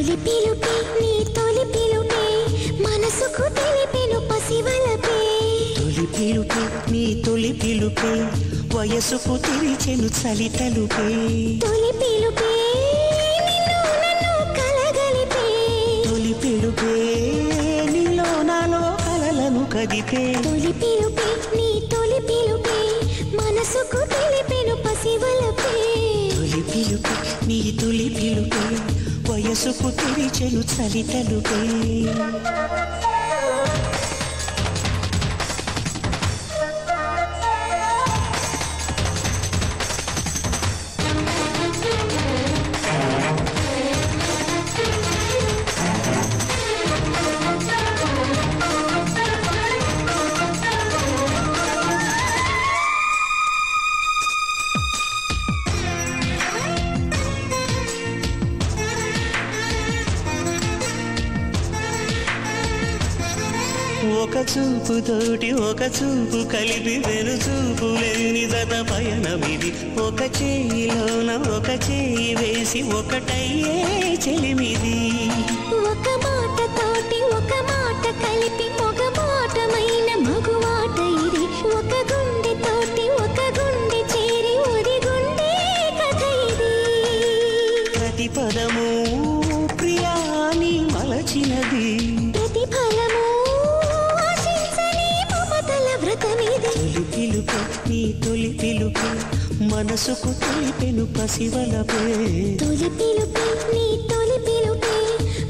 తొలి పిలుపే నీ తొలి పిలుపే మనసుకు తెలిపెను పసివలపే తొలి పిలుపే నీ తొలి పిలుపే వయసుకు తెరిచెను చలి తలుపే తొలి పిలుపే నిన్ను నన్ను కలగలిపే తొలి పిలుపే నీలో నాలో కలలను కదిపే తొలి పిలుపే నీ తొలి పిలుపే మనసుకు తెలిపెను పసివలపే తొలి పిలుపే నీ తొలి పిలుపే వయసుకు తెరిచెను చలి తలుపే ఒక చూపు తోటి ఒక చూపు కలిపి వెను చూపులేని జత పయనమిది ఒక చేయిలోన ఒక చేయి వేసి ఒకటయ్యే చెలిమిది ఒక మాట తోటి ఒక మాట కలిపి ఒక మాటమైన మగుమాట ఇది ఒక గుండె తోటి ఒక గుండె చేరి ఒరి గుండె కథ ఇది ప్రతి పదము ప్రియాని మలచినది ప్రతి ఫలము ఆశించని మమతల వ్రతమిది తొలి పిలుపే నీ తొలి పిలుపే మనసుకు తెలిపెను పసివలపే తొలి పిలుపే నీ తొలి పిలుపే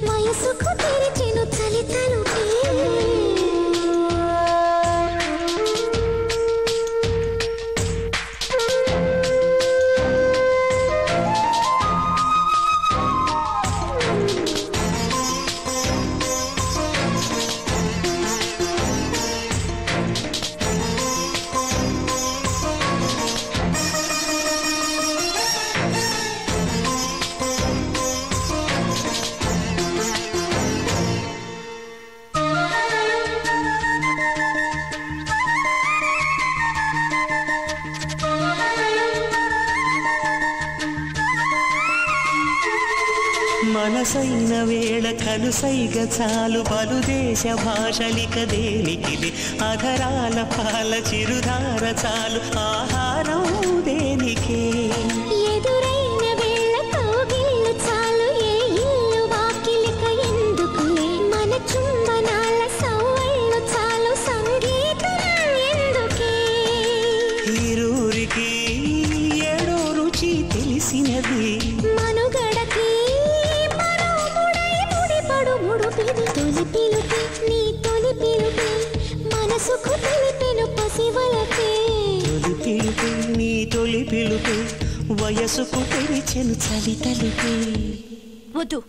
వయసుకు తెరిచెను చలి తలుపే మనసైన వేళ కనుసైగ చాలు పలుదేశ భాషలిక దేనికిది అధరాల పాల చిరుధార చాలు ఆహారం దేనికే ఎదురైన వేళ కౌగిళ్ళు చాలు ఏ ఇల్లు వాకిలిక ఎందుకులే మన చుంబనాల సవ్వళ్ళు చాలు సంగీతం ఎందుకే ఈరూరికి ఏడో రుచి తెలిసినది మనుగడకి తొలి పిలుపే నీ తొలి పిలుపే మనసుకు తెలిపెను పసివలపే తొలి పిలుపే నీ తొలి పిలుపే వయసుకు తెరిచెను చలి తలుపే వద్దు